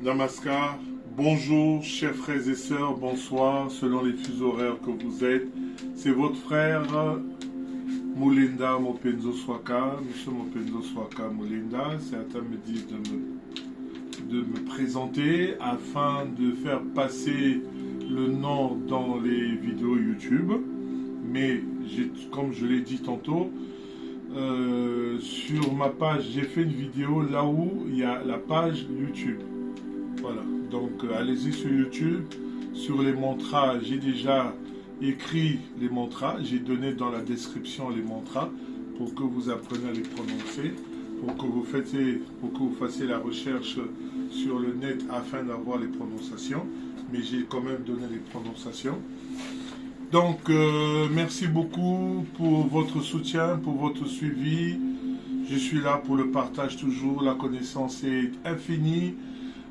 Namaskar, bonjour chers frères et sœurs, bonsoir selon les fuseaux horaires que vous êtes. C'est votre frère Mulinda Mopenzo Swaka. Nous sommes Mopenzo Swaka Mulinda. Certains me disent de me présenter afin de faire passer le nom dans les vidéos YouTube. Mais comme je l'ai dit tantôt, sur ma page, j'ai fait une vidéo là où il y a la page YouTube. Voilà, donc allez-y sur YouTube, sur les mantras, j'ai déjà écrit les mantras, j'ai donné dans la description les mantras pour que vous appreniez à les prononcer, pour que vous fassiez la recherche sur le net afin d'avoir les prononciations, mais j'ai quand même donné les prononciations. Donc merci beaucoup pour votre soutien, pour votre suivi. Je suis là pour le partage toujours, la connaissance est infinie.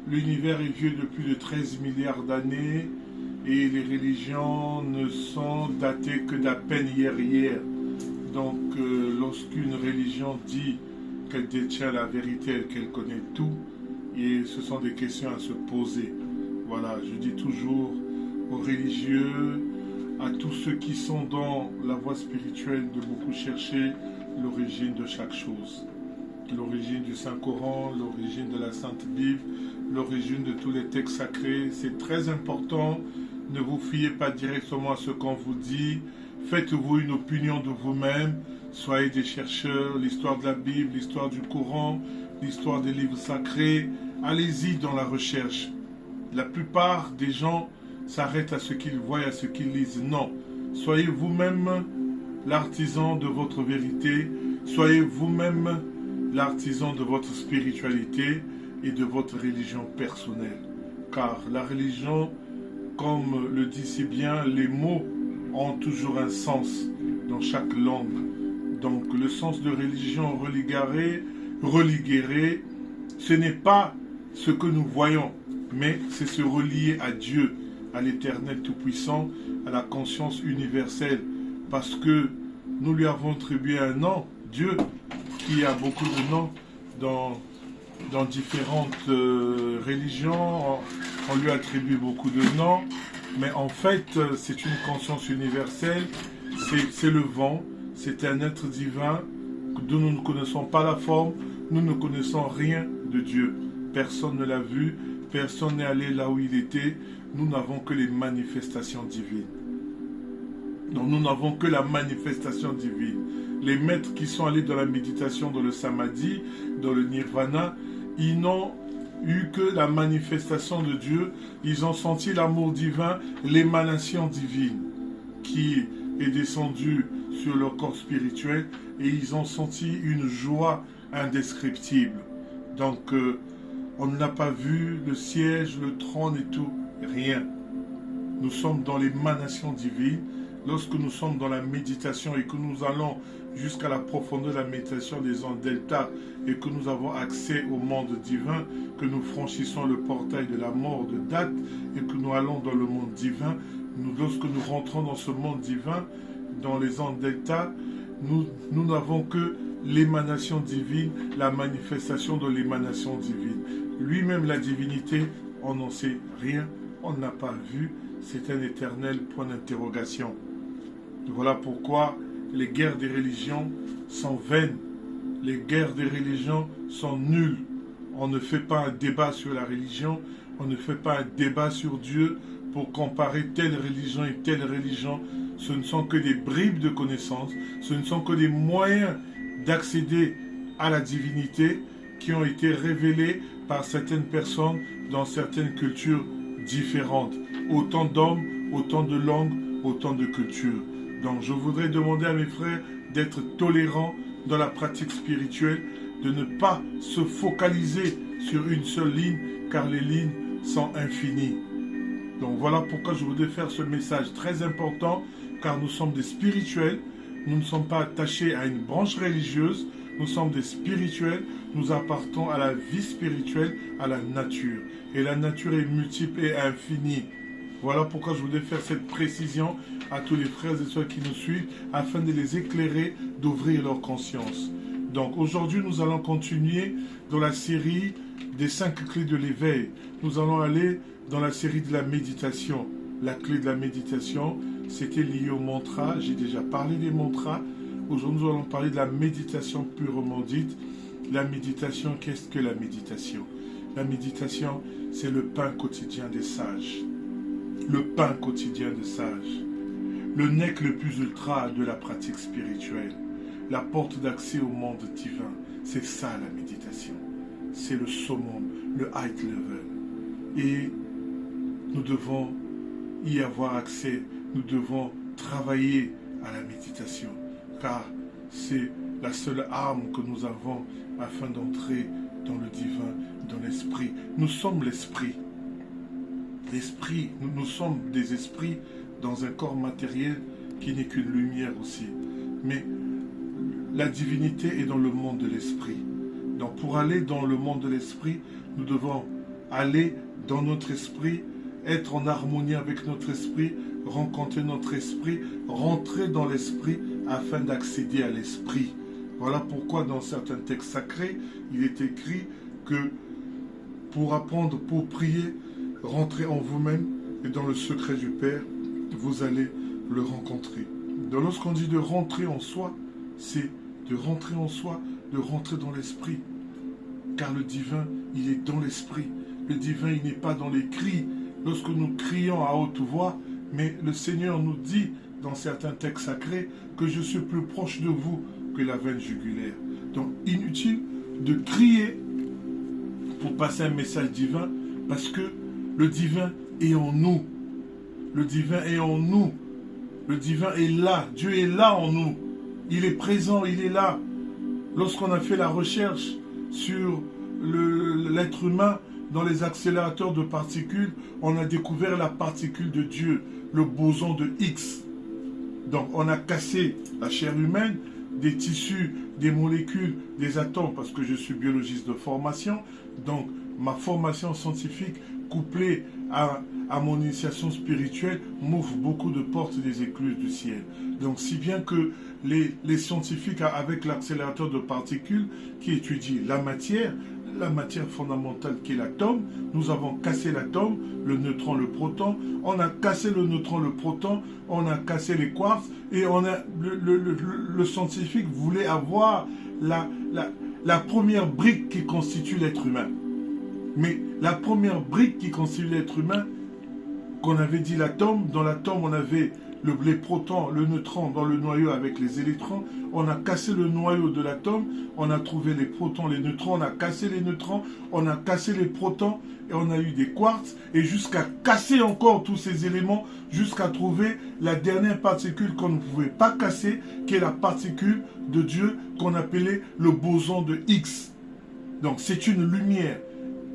L'univers est vieux de plus de 13 milliards d'années et les religions ne sont datées que d'à peine hier. Donc lorsqu'une religion dit qu'elle détient la vérité, qu'elle connaît tout, et ce sont des questions à se poser. Voilà, je dis toujours aux religieux, à tous ceux qui sont dans la voie spirituelle, de beaucoup chercher l'origine de chaque chose. L'origine du Saint-Coran, l'origine de la Sainte Bible, l'origine de tous les textes sacrés. C'est très important. Ne vous fiez pas directement à ce qu'on vous dit. Faites-vous une opinion de vous-même. Soyez des chercheurs. L'histoire de la Bible, l'histoire du Coran, l'histoire des livres sacrés. Allez-y dans la recherche. La plupart des gens s'arrêtent à ce qu'ils voient, à ce qu'ils lisent. Non. Soyez vous-même l'artisan de votre vérité. Soyez vous-même l'artisan de votre spiritualité et de votre religion personnelle. Car la religion, comme le dit si bien, les mots ont toujours un sens dans chaque langue. Donc le sens de religion religéré, ce n'est pas ce que nous voyons, mais c'est se relier à Dieu, à l'Éternel Tout-Puissant, à la conscience universelle, parce que nous lui avons attribué un nom, Dieu, qui a beaucoup de noms dans différentes religions. On lui attribue beaucoup de noms, mais en fait, c'est une conscience universelle, c'est le vent, c'est un être divin dont nous ne connaissons pas la forme, nous ne connaissons rien de Dieu. Personne ne l'a vu, personne n'est allé là où il était, nous n'avons que les manifestations divines. Donc nous n'avons que la manifestation divine. Les maîtres qui sont allés dans la méditation, dans le samadhi, dans le nirvana, ils n'ont eu que la manifestation de Dieu. Ils ont senti l'amour divin, l'émanation divine qui est descendue sur leur corps spirituel et ils ont senti une joie indescriptible. Donc on n'a pas vu le siège, le trône et tout, rien. Nous sommes dans l'émanation divine. Lorsque nous sommes dans la méditation et que nous allons jusqu'à la profondeur de la méditation des ondes delta et que nous avons accès au monde divin, que nous franchissons le portail de la mort de date et que nous allons dans le monde divin, lorsque nous rentrons dans ce monde divin, dans les ondes delta, nous n'avons que l'émanation divine, la manifestation de l'émanation divine. Lui-même, la divinité, on n'en sait rien, on n'a pas vu, c'est un éternel point d'interrogation. Voilà pourquoi les guerres des religions sont vaines, les guerres des religions sont nulles. On ne fait pas un débat sur la religion, on ne fait pas un débat sur Dieu pour comparer telle religion et telle religion. Ce ne sont que des bribes de connaissances, ce ne sont que des moyens d'accéder à la divinité qui ont été révélés par certaines personnes dans certaines cultures différentes. Autant d'hommes, autant de langues, autant de cultures. Donc je voudrais demander à mes frères d'être tolérants dans la pratique spirituelle, de ne pas se focaliser sur une seule ligne, car les lignes sont infinies. Donc voilà pourquoi je voudrais faire ce message très important, car nous sommes des spirituels, nous ne sommes pas attachés à une branche religieuse, nous sommes des spirituels, nous appartenons à la vie spirituelle, à la nature. Et la nature est multiple et infinie. Voilà pourquoi je voulais faire cette précision à tous les frères et sœurs qui nous suivent, afin de les éclairer, d'ouvrir leur conscience. Donc aujourd'hui, nous allons continuer dans la série des 5 clés de l'éveil. Nous allons aller dans la série de la méditation. La clé de la méditation, c'était lié au mantra. J'ai déjà parlé des mantras. Aujourd'hui, nous allons parler de la méditation purement dite. La méditation, qu'est-ce que la méditation? La méditation, c'est le pain quotidien des sages. Le pain quotidien des sages. Le nec le plus ultra de la pratique spirituelle. La porte d'accès au monde divin. C'est ça la méditation. C'est le summum, le high level. Et nous devons y avoir accès. Nous devons travailler à la méditation. Car c'est la seule arme que nous avons afin d'entrer dans le divin, dans l'esprit. Nous sommes l'esprit. L'esprit, nous sommes des esprits dans un corps matériel qui n'est qu'une lumière aussi. Mais la divinité est dans le monde de l'esprit. Donc pour aller dans le monde de l'esprit, nous devons aller dans notre esprit, être en harmonie avec notre esprit, rencontrer notre esprit, rentrer dans l'esprit afin d'accéder à l'esprit. Voilà pourquoi dans certains textes sacrés, il est écrit que pour apprendre, pour prier, rentrez en vous-même et dans le secret du Père, vous allez le rencontrer. Donc lorsqu'on dit de rentrer en soi, c'est de rentrer en soi, de rentrer dans l'esprit. Car le divin, il est dans l'esprit. Le divin, il n'est pas dans les cris. Lorsque nous crions à haute voix, mais le Seigneur nous dit dans certains textes sacrés que je suis plus proche de vous que la veine jugulaire. Donc inutile de crier pour passer un message divin parce que le divin est en nous. Le divin est en nous. Le divin est là. Dieu est là en nous. Il est présent, il est là. Lorsqu'on a fait la recherche sur l'être humain dans les accélérateurs de particules, on a découvert la particule de Dieu, le boson de Higgs. Donc on a cassé la chair humaine, des tissus, des molécules, des atomes, parce que je suis biologiste de formation. Donc ma formation scientifique couplée à mon initiation spirituelle m'ouvre beaucoup de portes et des écluses du ciel. Donc si bien que les scientifiques avec l'accélérateur de particules qui étudient la matière fondamentale qui est l'atome, nous avons cassé l'atome, le neutron, le proton, on a cassé le neutron, le proton, on a cassé les quarks et le scientifique voulait avoir la première brique qui constitue l'être humain. Mais la première brique qui constitue l'être humain, qu'on avait dit l'atome, dans l'atome on avait les protons, le neutron dans le noyau avec les électrons, on a cassé le noyau de l'atome, on a trouvé les protons, les neutrons, on a cassé les neutrons, on a cassé les protons et on a eu des quarks et jusqu'à casser encore tous ces éléments, jusqu'à trouver la dernière particule qu'on ne pouvait pas casser, qui est la particule de Dieu qu'on appelait le boson de Higgs. Donc c'est une lumière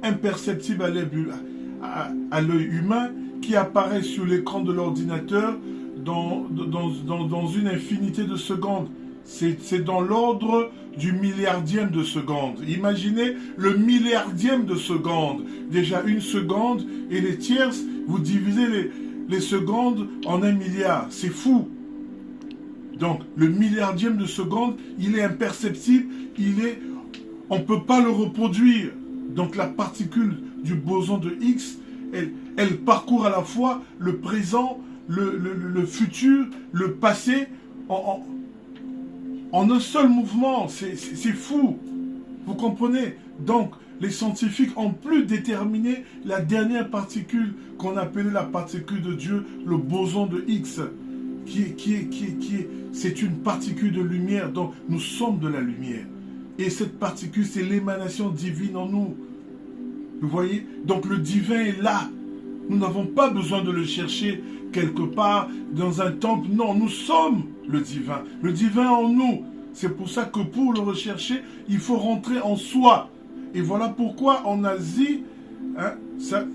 imperceptible à l'œil humain qui apparaît sur l'écran de l'ordinateur dans une infinité de secondes. C'est dans l'ordre du milliardième de seconde. Imaginez le milliardième de seconde. Déjà une seconde et les tierces, vous divisez les secondes en 1 milliard. C'est fou. Donc le milliardième de seconde, il est imperceptible, on ne peut pas le reproduire. Donc la particule du boson de Higgs, elle parcourt à la fois le présent, le futur, le passé, en un seul mouvement. C'est fou. Vous comprenez? Donc, les scientifiques ont plus déterminé la dernière particule qu'on appelait la particule de Dieu, le boson de Higgs, c'est une particule de lumière. Donc, nous sommes de la lumière. Et cette particule, c'est l'émanation divine en nous. Vous voyez? Donc, le divin est là. Nous n'avons pas besoin de le chercher quelque part dans un temple. Non, nous sommes le divin. Le divin en nous. C'est pour ça que pour le rechercher, il faut rentrer en soi. Et voilà pourquoi en Asie, ça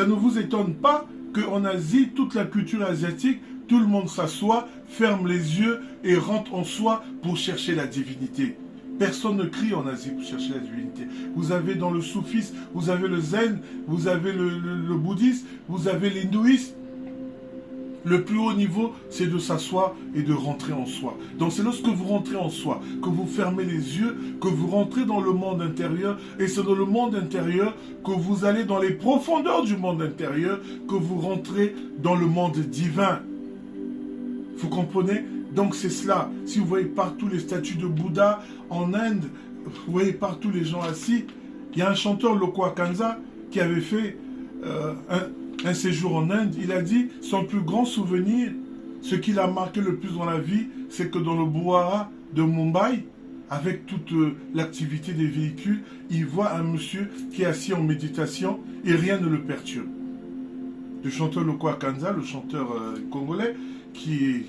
ne vous étonne pas qu'en Asie, toute la culture asiatique, tout le monde s'assoit, ferme les yeux et rentre en soi pour chercher la divinité. Personne ne crie en Asie pour chercher la divinité. Vous avez dans le soufisme, vous avez le zen, vous avez le bouddhisme, vous avez l'hindouisme. Le plus haut niveau, c'est de s'asseoir et de rentrer en soi. Donc c'est lorsque vous rentrez en soi, que vous fermez les yeux, que vous rentrez dans le monde intérieur, et c'est dans le monde intérieur que vous allez dans les profondeurs du monde intérieur, que vous rentrez dans le monde divin. Vous comprenez? Donc c'est cela. Si vous voyez partout les statues de Bouddha en Inde, vous voyez partout les gens assis. Il y a un chanteur, Lokwa Kanza, qui avait fait un séjour en Inde. Il a dit, son plus grand souvenir, ce qui l'a marqué le plus dans la vie, c'est que dans le Bouhara de Mumbai, avec toute l'activité des véhicules, il voit un monsieur qui est assis en méditation et rien ne le perturbe. Le chanteur Lokwa Kanza, le chanteur congolais, qui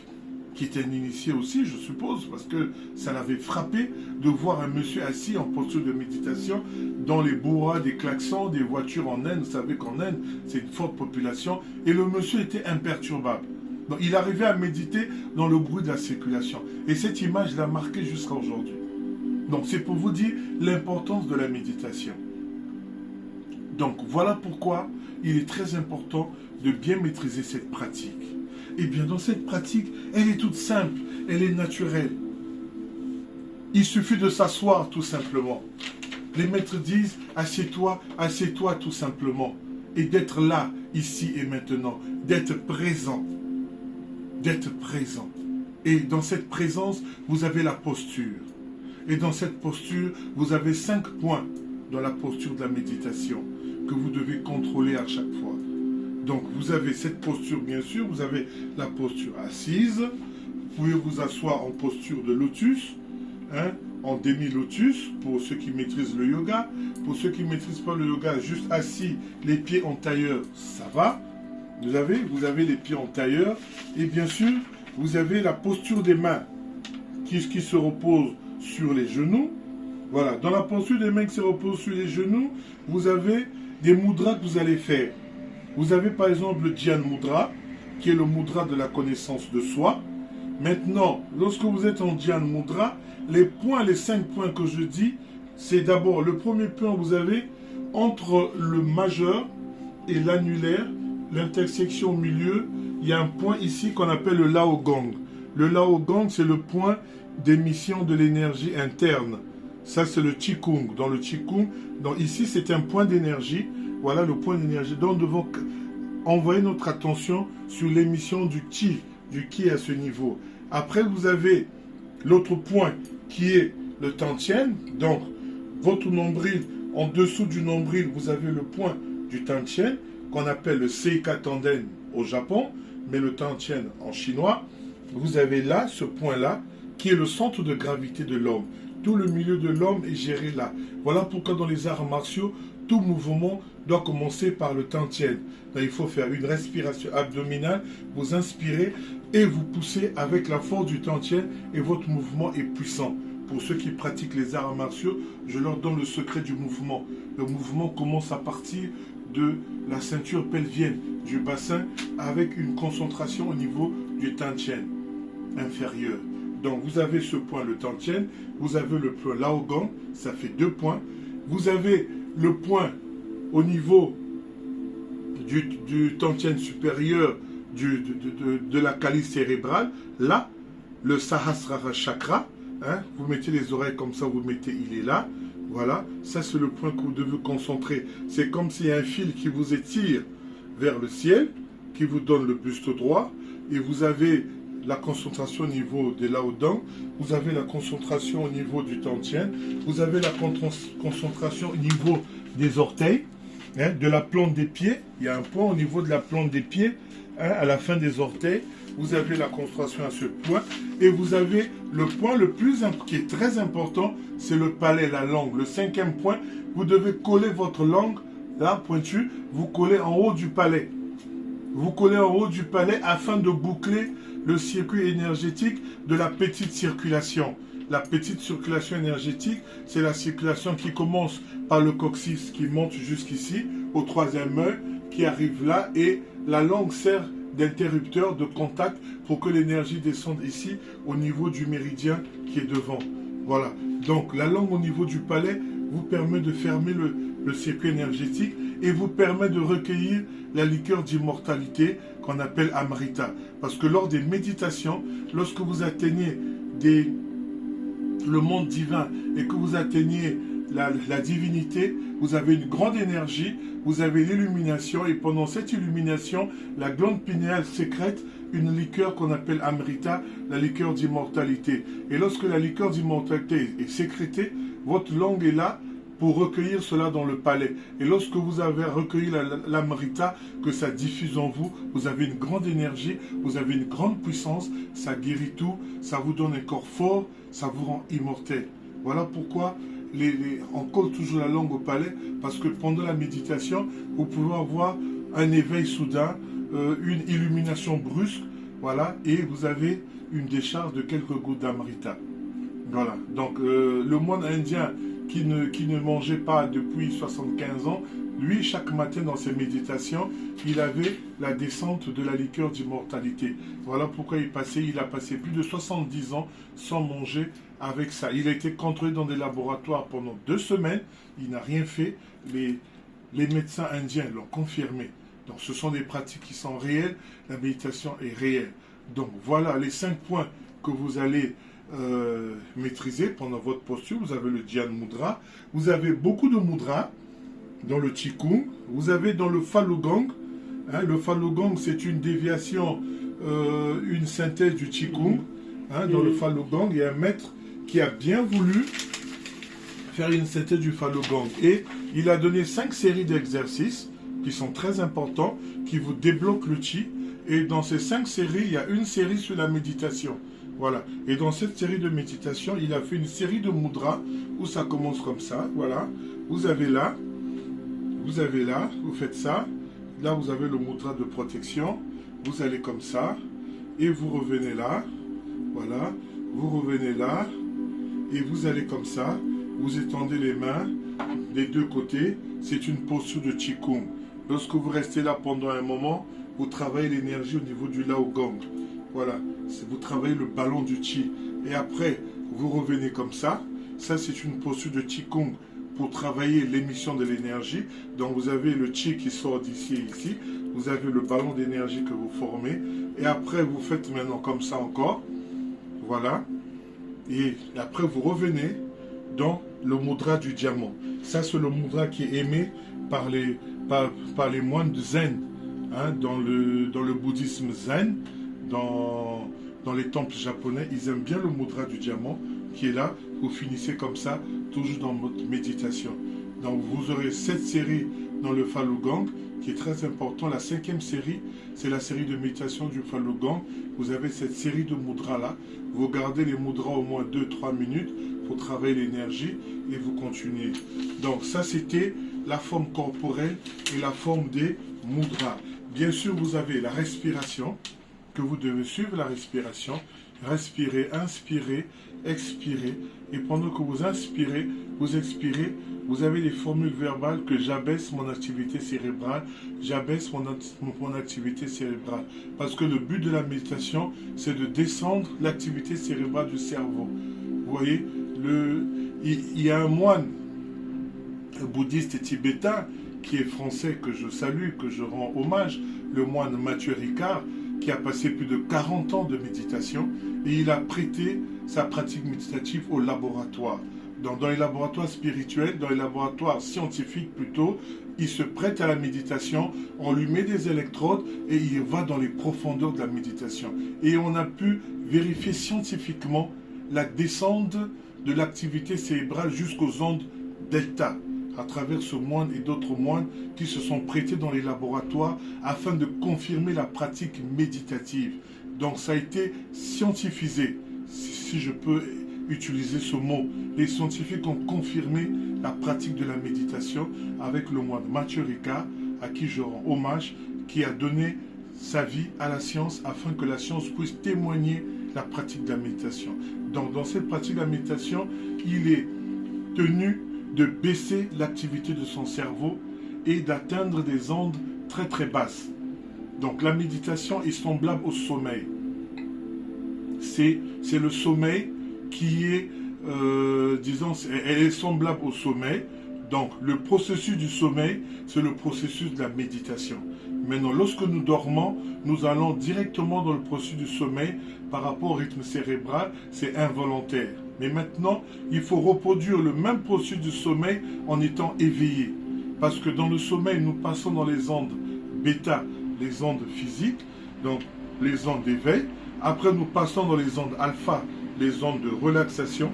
était un initié aussi, je suppose, parce que ça l'avait frappé de voir un monsieur assis en posture de méditation dans les bourras, des klaxons, des voitures en Inde. Vous savez qu'en Inde, c'est une forte population. Et le monsieur était imperturbable. Donc, il arrivait à méditer dans le bruit de la circulation. Et cette image l'a marqué jusqu'à aujourd'hui. Donc, c'est pour vous dire l'importance de la méditation. Donc, voilà pourquoi il est très important de bien maîtriser cette pratique. Eh bien, dans cette pratique, elle est toute simple, elle est naturelle. Il suffit de s'asseoir tout simplement. Les maîtres disent, assieds-toi tout simplement. Et d'être là, ici et maintenant. D'être présent. D'être présent. Et dans cette présence, vous avez la posture. Et dans cette posture, vous avez 5 points dans la posture de la méditation que vous devez contrôler à chaque fois. Donc, vous avez cette posture, bien sûr. Vous avez la posture assise. Vous pouvez vous asseoir en posture de lotus, en demi-lotus, pour ceux qui maîtrisent le yoga. Pour ceux qui ne maîtrisent pas le yoga, juste assis, les pieds en tailleur, ça va. Vous avez les pieds en tailleur. Et bien sûr, vous avez la posture des mains qui se repose sur les genoux. Voilà, dans la posture des mains qui se repose sur les genoux, vous avez des mudras que vous allez faire. Vous avez par exemple le Dhyan Mudra, qui est le mudra de la connaissance de soi. Maintenant, lorsque vous êtes en Dhyan Mudra, les 5 points que je dis, c'est d'abord le premier point, vous avez entre le majeur et l'annulaire, l'intersection au milieu, il y a un point ici qu'on appelle le Lao Gong. Le Lao Gong, c'est le point d'émission de l'énergie interne. Ça, c'est le Qigong. Dans le Qigong, ici, c'est un point d'énergie. Voilà le point d'énergie. Donc, nous devons envoyer notre attention sur l'émission du Qi à ce niveau. Après, vous avez l'autre point qui est le Tantien. Donc, votre nombril, en dessous du nombril, vous avez le point du Tantien, qu'on appelle le Seika Tanden au Japon, mais le Tantien en chinois. Vous avez là, ce point-là, qui est le centre de gravité de l'homme. Tout le milieu de l'homme est géré là. Voilà pourquoi dans les arts martiaux, tout mouvement doit commencer par le Tantien. Il faut faire une respiration abdominale, vous inspirez et vous poussez avec la force du Tantien et votre mouvement est puissant. Pour ceux qui pratiquent les arts martiaux, je leur donne le secret du mouvement. Le mouvement commence à partir de la ceinture pelvienne, du bassin, avec une concentration au niveau du Tantien inférieur. Donc vous avez ce point, le Tantien, vous avez le point Lao Gong, ça fait 2 points. Vous avez le point au niveau du Tantien supérieur de la calice cérébrale, là, le Sahasrara Chakra, vous mettez les oreilles comme ça, vous mettez, il est là, voilà, ça c'est le point que vous devez concentrer. C'est comme s'il y a un fil qui vous étire vers le ciel, qui vous donne le buste droit, et vous avez la concentration au niveau des Laodans, vous avez la concentration au niveau du Tantien, vous avez la concentration au niveau des orteils, de la plante des pieds, il y a un point au niveau de la plante des pieds, à la fin des orteils, vous avez la concentration à ce point, et vous avez le point qui est très important, c'est le palais, la langue. Le 5e point, vous devez coller votre langue, là, pointue, vous collez en haut du palais. Vous collez en haut du palais afin de boucler le circuit énergétique de la petite circulation. La petite circulation énergétique, c'est la circulation qui commence par le coccyx, qui monte jusqu'ici, au 3e œil, qui arrive là, et la langue sert d'interrupteur, de contact, pour que l'énergie descende ici, au niveau du méridien qui est devant. Voilà. Donc, la langue au niveau du palais vous permet de fermer le circuit énergétique, et vous permet de recueillir la liqueur d'immortalité qu'on appelle Amrita. Parce que lors des méditations, lorsque vous atteignez le monde divin et que vous atteignez la divinité, vous avez une grande énergie, vous avez l'illumination, et pendant cette illumination, la glande pinéale sécrète une liqueur qu'on appelle Amrita, la liqueur d'immortalité. Et lorsque la liqueur d'immortalité est sécrétée, votre langue est là pour recueillir cela dans le palais. Et lorsque vous avez recueilli l'Amrita, que ça diffuse en vous, vous avez une grande énergie, vous avez une grande puissance, ça guérit tout, ça vous donne un corps fort, ça vous rend immortel. Voilà pourquoi on colle toujours la langue au palais, parce que pendant la méditation, vous pouvez avoir un éveil soudain, une illumination brusque, voilà, et vous avez une décharge de quelques gouttes d'Amrita. Voilà, donc le moine indien qui ne mangeait pas depuis 75 ans, lui, chaque matin dans ses méditations, il avait la descente de la liqueur d'immortalité. Voilà pourquoi il a passé plus de 70 ans sans manger avec ça. Il a été contrôlé dans des laboratoires pendant 2 semaines, il n'a rien fait, les médecins indiens l'ont confirmé. Donc ce sont des pratiques qui sont réelles, la méditation est réelle. Donc voilà les 5 points que vous allez maîtriser pendant votre posture. Vous avez le Dhyan Mudra, vous avez beaucoup de mudras dans le Qigong, vous avez dans le Falun Gong. Le Falun Gong, c'est une déviation, une synthèse du Qigong. Dans le Falun Gong, il y a un maître qui a bien voulu faire une synthèse du Falun Gong. Et il a donné 5 séries d'exercices qui sont très importants, qui vous débloquent le Qi. Et dans ces 5 séries, il y a une série sur la méditation. Voilà. Et dans cette série de méditation, il a fait une série de mudras où ça commence comme ça. Voilà. Vous avez là, vous faites ça. Là, vous avez le mudra de protection. Vous allez comme ça. Et vous revenez là. Voilà. Vous revenez là. Et vous allez comme ça. Vous étendez les mains des 2 côtés. C'est une posture de Qigong. Lorsque vous restez là pendant un moment, vous travaillez l'énergie au niveau du Lao Gong. Voilà. Vous travaillez le ballon du Qi. Et après, vous revenez comme ça. Ça, c'est une posture de Qigong pour travailler l'émission de l'énergie. Donc, vous avez le Qi qui sort d'ici et ici. Vous avez le ballon d'énergie que vous formez. Et après, vous faites maintenant comme ça encore. Voilà. Et après, vous revenez dans le mudra du diamant. Ça, c'est le mudra qui est aimé par les moines de Zen. Dans le bouddhisme Zen, dans les temples japonais, ils aiment bien le mudra du diamant qui est là. Vous finissez comme ça, toujours dans votre méditation. Donc vous aurez cette série dans le Falun Gong qui est très important. La 5e série, c'est la série de méditation du Falun Gong. Vous avez cette série de mudras là. Vous gardez les mudras au moins 2-3 minutes pour travailler l'énergie et vous continuez. Donc ça, c'était la forme corporelle et la forme des mudras. Bien sûr, vous avez la respiration, que vous devez suivre la respiration. Respirez, inspirez, expirez. Et pendant que vous inspirez, vous expirez, vous avez les formules verbales que j'abaisse mon activité cérébrale, j'abaisse mon activité cérébrale. Parce que le but de la méditation, c'est de descendre l'activité cérébrale du cerveau. Vous voyez, il y a un moine bouddhiste tibétain qui est français, que je salue, que je rends hommage, le moine Mathieu Ricard, qui a passé plus de 40 ans de méditation, et il a prêté sa pratique méditative au laboratoire. Dans les laboratoires spirituels, dans les laboratoires scientifiques plutôt, il se prête à la méditation, on lui met des électrodes et il va dans les profondeurs de la méditation. Et on a pu vérifier scientifiquement la descente de l'activité cérébrale jusqu'aux ondes delta, à travers ce moine et d'autres moines qui se sont prêtés dans les laboratoires afin de confirmer la pratique méditative. Donc ça a été scientifisé, si je peux utiliser ce mot. Les scientifiques ont confirmé la pratique de la méditation avec le moine Mathieu Ricard, à qui je rends hommage, qui a donné sa vie à la science afin que la science puisse témoigner la pratique de la méditation. Donc dans cette pratique de la méditation, il est tenu de baisser l'activité de son cerveau et d'atteindre des ondes très très basses. Donc la méditation est semblable au sommeil. C'est le sommeil qui est, disons, elle est semblable au sommeil. Donc, le processus du sommeil, c'est le processus de la méditation. Maintenant, lorsque nous dormons, nous allons directement dans le processus du sommeil par rapport au rythme cérébral, c'est involontaire. Mais maintenant, il faut reproduire le même processus du sommeil en étant éveillé. Parce que dans le sommeil, nous passons dans les ondes bêta, les ondes physiques, donc les ondes d'éveil. Après, nous passons dans les ondes alpha, les ondes de relaxation.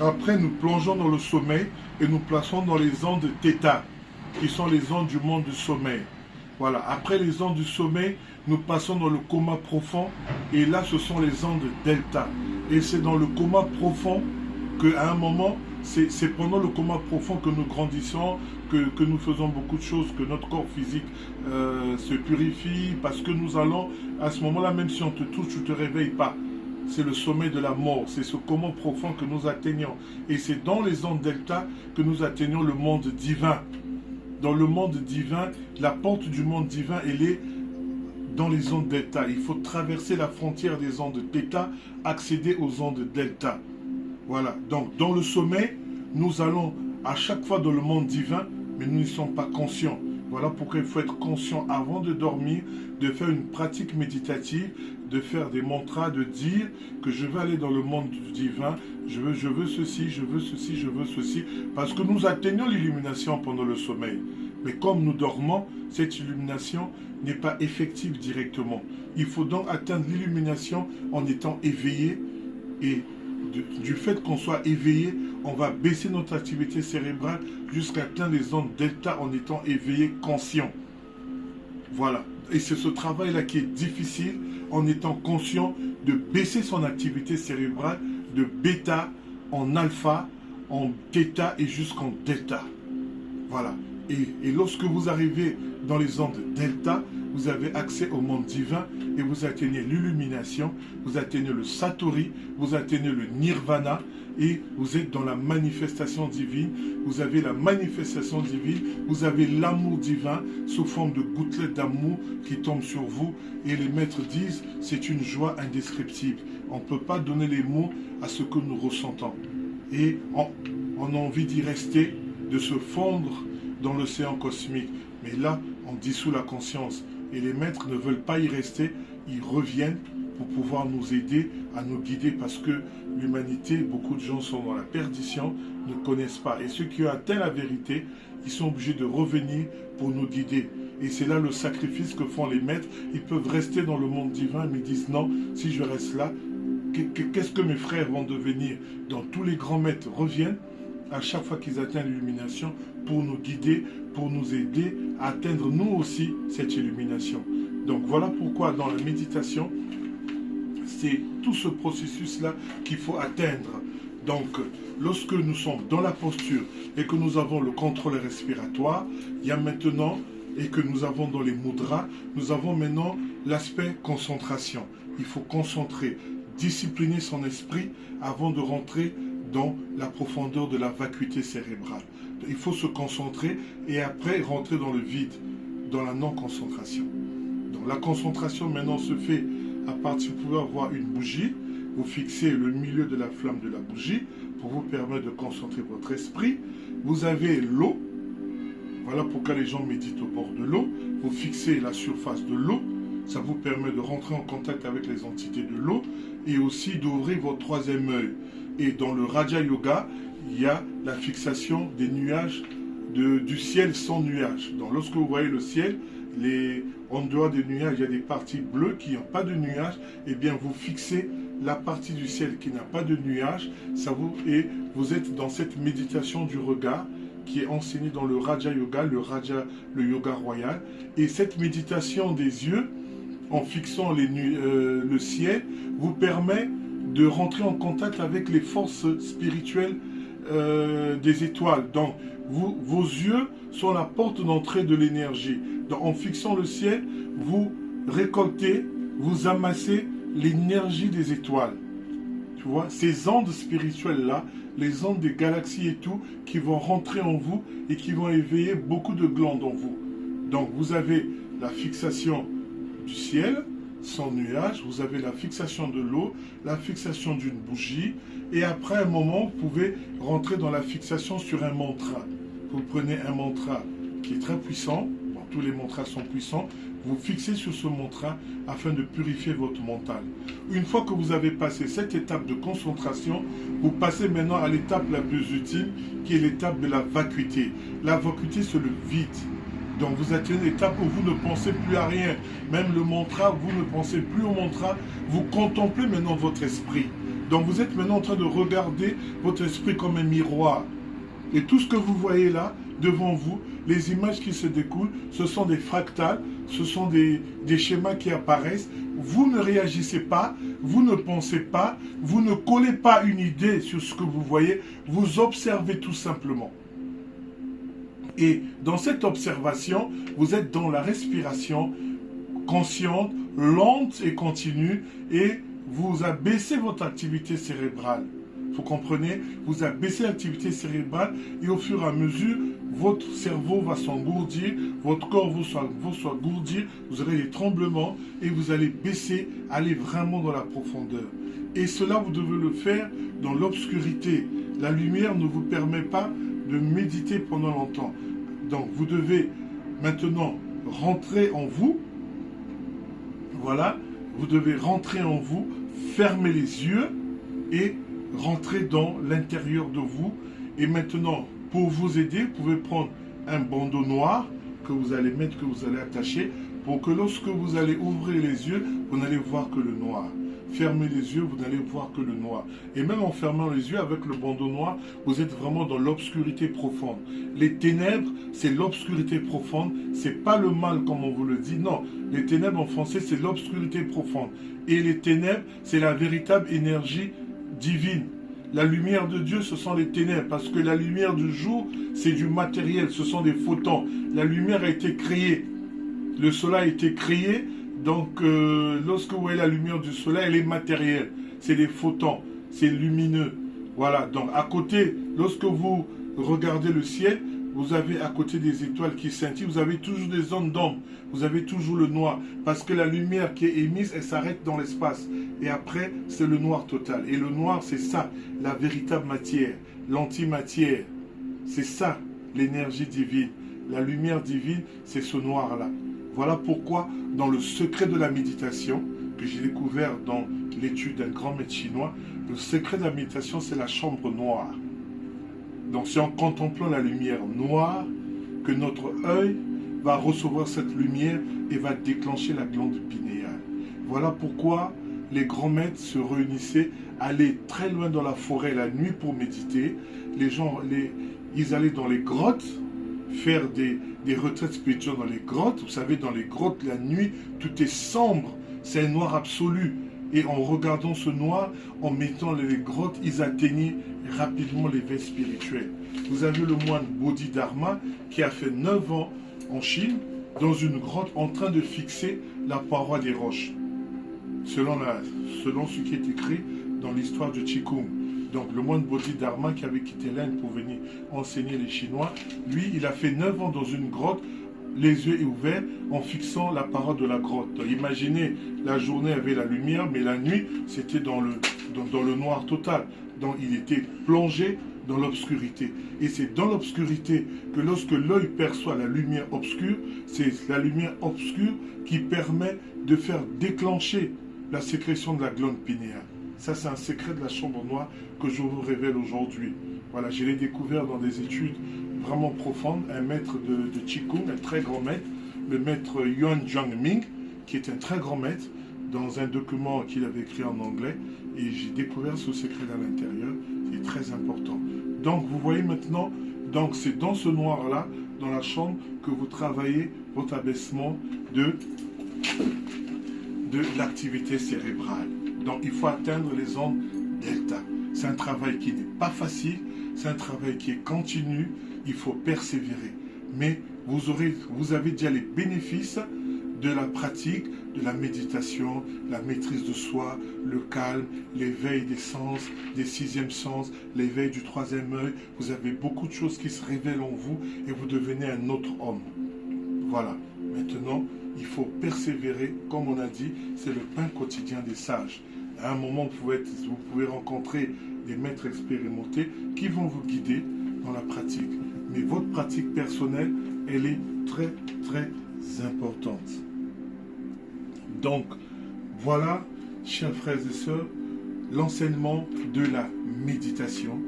Après, nous plongeons dans le sommeil et nous plaçons dans les ondes θ, qui sont les ondes du monde du sommeil. Voilà. Après les ondes du sommeil, nous passons dans le coma profond et là, ce sont les ondes delta. Et c'est dans le coma profond qu'à un moment, c'est pendant le coma profond que nous grandissons, que nous faisons beaucoup de choses, que notre corps physique se purifie, parce que nous allons, à ce moment-là, même si on te touche, tu ne te réveilles pas. C'est le sommet de la mort, c'est ce coma profond que nous atteignons. Et c'est dans les ondes delta que nous atteignons le monde divin. Dans le monde divin, la porte du monde divin, elle est dans les ondes delta. Il faut traverser la frontière des ondes θ, accéder aux ondes delta. Voilà, donc dans le sommeil, nous allons à chaque fois dans le monde divin, mais nous n'y sommes pas conscients. Voilà pourquoi il faut être conscient avant de dormir, de faire une pratique méditative, de faire des mantras, de dire que je vais aller dans le monde divin, je veux ceci, je veux ceci, je veux ceci, parce que nous atteignons l'illumination pendant le sommeil. Mais comme nous dormons, cette illumination n'est pas effective directement. Il faut donc atteindre l'illumination en étant éveillé et du fait qu'on soit éveillé, on va baisser notre activité cérébrale jusqu'à atteindre les ondes delta en étant éveillé, conscient. Voilà. Et c'est ce travail-là qui est difficile en étant conscient de baisser son activité cérébrale de bêta en alpha, en θ et jusqu'en delta. Voilà. Et lorsque vous arrivez dans les ondes delta, vous avez accès au monde divin et vous atteignez l'illumination, vous atteignez le satori, vous atteignez le nirvana et vous êtes dans la manifestation divine. Vous avez la manifestation divine, vous avez l'amour divin sous forme de gouttelettes d'amour qui tombent sur vous et les maîtres disent c'est une joie indescriptible. On ne peut pas donner les mots à ce que nous ressentons. Et on a envie d'y rester, de se fondre dans l'océan cosmique. Mais là, on dissout la conscience. Et les maîtres ne veulent pas y rester, ils reviennent pour pouvoir nous aider, à nous guider, parce que l'humanité, beaucoup de gens sont dans la perdition, ne connaissent pas. Et ceux qui ont atteint la vérité, ils sont obligés de revenir pour nous guider. Et c'est là le sacrifice que font les maîtres. Ils peuvent rester dans le monde divin, mais ils disent non, si je reste là, qu'est-ce que mes frères vont devenir? Donc tous les grands maîtres reviennent à chaque fois qu'ils atteignent l'illumination pour nous guider, pour nous aider à atteindre nous aussi cette illumination. Donc voilà pourquoi dans la méditation, c'est tout ce processus-là qu'il faut atteindre. Donc lorsque nous sommes dans la posture et que nous avons le contrôle respiratoire, il y a maintenant, et que nous avons dans les mudras, nous avons maintenant l'aspect concentration. Il faut concentrer, discipliner son esprit avant de rentrer dans la profondeur de la vacuité cérébrale. Il faut se concentrer et après rentrer dans le vide, dans la non-concentration. Donc la concentration maintenant se fait à partir, vous pouvez avoir une bougie, vous fixez le milieu de la flamme de la bougie pour vous permettre de concentrer votre esprit. Vous avez l'eau, voilà pourquoi les gens méditent au bord de l'eau. Vous fixez la surface de l'eau, ça vous permet de rentrer en contact avec les entités de l'eau et aussi d'ouvrir votre troisième œil. Et dans le Raja Yoga, il y a la fixation des nuages, du ciel sans nuages. Donc lorsque vous voyez le ciel, en dehors des nuages, il y a des parties bleues qui n'ont pas de nuages, et bien vous fixez la partie du ciel qui n'a pas de nuages, et vous êtes dans cette méditation du regard qui est enseignée dans le Raja Yoga, le yoga royal. Et cette méditation des yeux, en fixant le ciel, vous permet de rentrer en contact avec les forces spirituelles des étoiles. Donc, vos yeux sont la porte d'entrée de l'énergie. Donc, en fixant le ciel, vous récoltez, vous amassez l'énergie des étoiles. Tu vois, ces ondes spirituelles-là, les ondes des galaxies et tout, qui vont rentrer en vous et qui vont éveiller beaucoup de glandes en vous. Donc, vous avez la fixation du ciel, sans nuage, vous avez la fixation de l'eau, la fixation d'une bougie, et après un moment, vous pouvez rentrer dans la fixation sur un mantra. vous prenez un mantra qui est très puissant, bon, tous les mantras sont puissants, vous fixez sur ce mantra afin de purifier votre mental. Une fois que vous avez passé cette étape de concentration, vous passez maintenant à l'étape la plus utile, qui est l'étape de la vacuité. La vacuité, c'est le vide. Donc vous atteignez l'étape où vous ne pensez plus à rien. Même le mantra, vous ne pensez plus au mantra, vous contemplez maintenant votre esprit. Donc vous êtes maintenant en train de regarder votre esprit comme un miroir. Et tout ce que vous voyez là, devant vous, les images qui se découlent, ce sont des fractales, ce sont des schémas qui apparaissent. Vous ne réagissez pas, vous ne pensez pas, vous ne collez pas une idée sur ce que vous voyez, vous observez tout simplement. Et dans cette observation, vous êtes dans la respiration consciente, lente et continue, et vous abaissez votre activité cérébrale. Vous comprenez? Vous abaissez l'activité cérébrale et au fur et à mesure, votre cerveau va s'engourdir, votre corps va s'engourdir, vous aurez des tremblements et vous allez baisser, aller vraiment dans la profondeur. Et cela, vous devez le faire dans l'obscurité. La lumière ne vous permet pas de méditer pendant longtemps. Donc, vous devez maintenant rentrer en vous. Voilà, vous devez rentrer en vous, fermer les yeux et rentrer dans l'intérieur de vous. Et maintenant, pour vous aider, vous pouvez prendre un bandeau noir que vous allez mettre, que vous allez attacher, pour que lorsque vous allez ouvrir les yeux, vous n'allez voir que le noir. Fermez les yeux, vous n'allez voir que le noir. Et même en fermant les yeux avec le bandeau noir, vous êtes vraiment dans l'obscurité profonde. Les ténèbres, c'est l'obscurité profonde. C'est pas le mal comme on vous le dit. Non, les ténèbres en français, c'est l'obscurité profonde. Et les ténèbres, c'est la véritable énergie divine. La lumière de Dieu, ce sont les ténèbres, parce que la lumière du jour, c'est du matériel, ce sont des photons. La lumière a été créée. Le soleil a été créé. Donc, lorsque vous voyez la lumière du soleil, elle est matérielle. C'est des photons, c'est lumineux. Voilà, donc à côté, lorsque vous regardez le ciel, vous avez à côté des étoiles qui scintillent, vous avez toujours des zones d'ombre, vous avez toujours le noir. Parce que la lumière qui est émise, elle s'arrête dans l'espace. Et après, c'est le noir total. Et le noir, c'est ça, la véritable matière, l'antimatière. C'est ça, l'énergie divine. La lumière divine, c'est ce noir-là. Voilà pourquoi, dans le secret de la méditation, que j'ai découvert dans l'étude d'un grand maître chinois, le secret de la méditation, c'est la chambre noire. Donc c'est en contemplant la lumière noire que notre œil va recevoir cette lumière et va déclencher la glande pinéale. Voilà pourquoi les grands maîtres se réunissaient, allaient très loin dans la forêt la nuit pour méditer. Les gens, ils allaient dans les grottes, faire des retraites spirituelles dans les grottes. Vous savez, dans les grottes, la nuit, tout est sombre. C'est un noir absolu. Et en regardant ce noir, en mettant les grottes, ils atteignaient rapidement l'éveil spirituel. Vous avez le moine Bodhidharma qui a fait 9 ans en Chine, dans une grotte, en train de fixer la paroi des roches. Selon ce qui est écrit dans l'histoire du Qigong. Donc le moine Bodhidharma qui avait quitté l'Inde pour venir enseigner les Chinois, lui, il a fait 9 ans dans une grotte, les yeux ouverts, en fixant la paroi de la grotte. Donc, imaginez, la journée avait la lumière, mais la nuit, c'était dans le noir total. Donc il était plongé dans l'obscurité. Et c'est dans l'obscurité que lorsque l'œil perçoit la lumière obscure, c'est la lumière obscure qui permet de faire déclencher la sécrétion de la glande pinéale. Ça, c'est un secret de la chambre noire que je vous révèle aujourd'hui. Voilà, je l'ai découvert dans des études vraiment profondes. Un maître de Qigong, un très grand maître, le maître Yuan Zhangming, qui est un très grand maître, dans un document qu'il avait écrit en anglais. Et j'ai découvert ce secret à l'intérieur. C'est très important. Donc, vous voyez maintenant, donc c'est dans ce noir-là, dans la chambre, que vous travaillez votre abaissement de l'activité cérébrale. Donc, il faut atteindre les ondes delta. C'est un travail qui n'est pas facile, c'est un travail qui est continu, il faut persévérer. Mais vous avez déjà les bénéfices de la pratique, de la méditation, la maîtrise de soi, le calme, l'éveil des sens, des 6e sens, l'éveil du 3e œil. Vous avez beaucoup de choses qui se révèlent en vous et vous devenez un autre homme. Voilà. Maintenant, il faut persévérer. Comme on a dit, c'est le pain quotidien des sages. À un moment, vous pouvez rencontrer des maîtres expérimentés qui vont vous guider dans la pratique. mais votre pratique personnelle, elle est très, très importante. Donc, voilà, chers frères et sœurs, l'enseignement de la méditation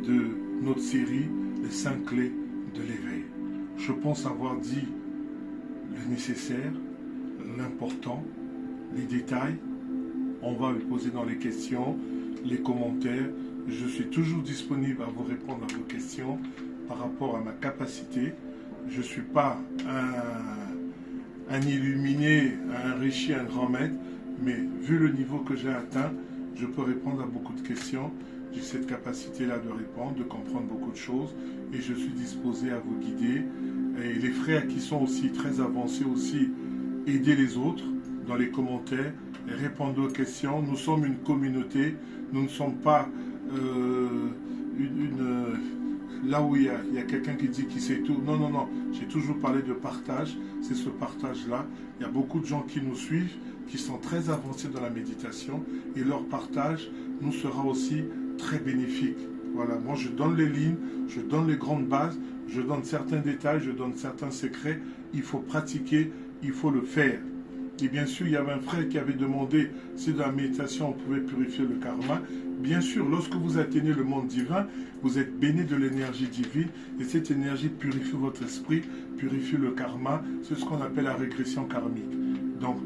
de notre série Les 5 clés de l'éveil. Je pense avoir dit le nécessaire, l'important, les détails. On va me poser dans les questions, les commentaires. Je suis toujours disponible à vous répondre à vos questions par rapport à ma capacité. Je ne suis pas un illuminé, un richi, un grand maître, mais vu le niveau que j'ai atteint, je peux répondre à beaucoup de questions. J'ai cette capacité-là de répondre, de comprendre beaucoup de choses, et je suis disposé à vous guider. Et les frères qui sont aussi très avancés aussi, aider les autres dans les commentaires, et répondre aux questions. Nous sommes une communauté, nous ne sommes pas là où il y a quelqu'un qui dit qu'il sait tout. Non, non, non. J'ai toujours parlé de partage. C'est ce partage-là. Il y a beaucoup de gens qui nous suivent, qui sont très avancés dans la méditation. Et leur partage nous sera aussi très bénéfique. Voilà. Moi, je donne les lignes, je donne les grandes bases, je donne certains détails, je donne certains secrets. Il faut pratiquer, il faut le faire. Et bien sûr, il y avait un frère qui avait demandé si dans la méditation on pouvait purifier le karma. Bien sûr, lorsque vous atteignez le monde divin, vous êtes béni de l'énergie divine et cette énergie purifie votre esprit, purifie le karma. C'est ce qu'on appelle la régression karmique. Donc,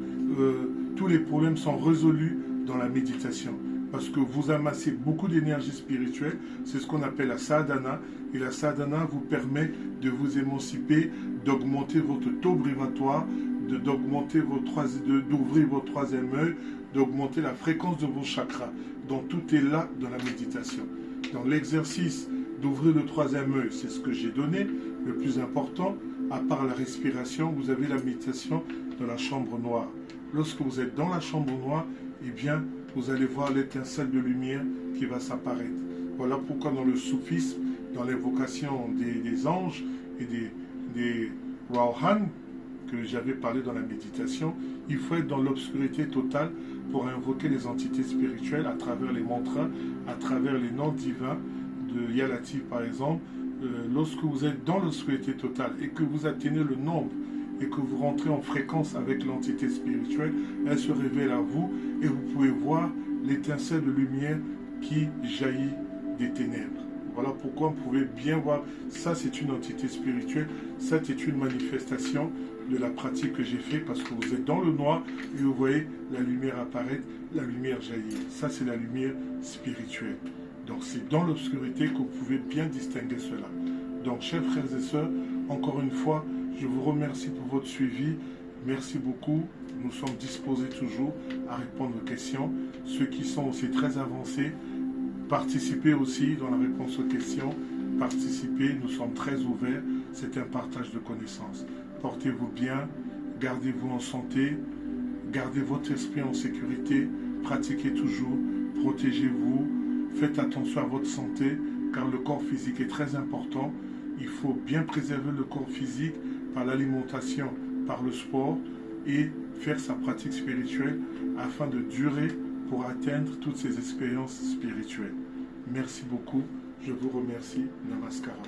tous les problèmes sont résolus dans la méditation parce que vous amassez beaucoup d'énergie spirituelle. C'est ce qu'on appelle la sadhana. Et la sadhana vous permet de vous émanciper, d'augmenter votre taux vibratoire, d'ouvrir votre troisième œil, d'augmenter la fréquence de vos chakras. Donc tout est là dans la méditation. Dans l'exercice d'ouvrir le troisième œil, c'est ce que j'ai donné, le plus important, à part la respiration, vous avez la méditation dans la chambre noire. Lorsque vous êtes dans la chambre noire, eh bien, vous allez voir l'étincelle de lumière qui va s'apparaître. Voilà pourquoi dans le soufisme, dans l'évocation des anges et des Rauhan, que j'avais parlé dans la méditation, il faut être dans l'obscurité totale pour invoquer les entités spirituelles à travers les mantras, à travers les noms divins de Yalati par exemple. Lorsque vous êtes dans l'obscurité totale et que vous atteignez le nombre et que vous rentrez en fréquence avec l'entité spirituelle, elle se révèle à vous et vous pouvez voir l'étincelle de lumière qui jaillit des ténèbres. Voilà pourquoi vous pouvez bien voir, ça c'est une entité spirituelle, ça c'est une manifestation de la pratique que j'ai fait parce que vous êtes dans le noir et vous voyez la lumière apparaître, la lumière jaillir. Ça c'est la lumière spirituelle. Donc c'est dans l'obscurité que vous pouvez bien distinguer cela. Donc chers frères et sœurs, encore une fois, je vous remercie pour votre suivi. Merci beaucoup. Nous sommes disposés toujours à répondre aux questions. Ceux qui sont aussi très avancés, participez aussi dans la réponse aux questions. Participez, nous sommes très ouverts. C'est un partage de connaissances. Portez-vous bien, gardez-vous en santé, gardez votre esprit en sécurité, pratiquez toujours, protégez-vous, faites attention à votre santé, car le corps physique est très important. Il faut bien préserver le corps physique par l'alimentation, par le sport et faire sa pratique spirituelle afin de durer pour atteindre toutes ces expériences spirituelles. Merci beaucoup, je vous remercie. Namaskara.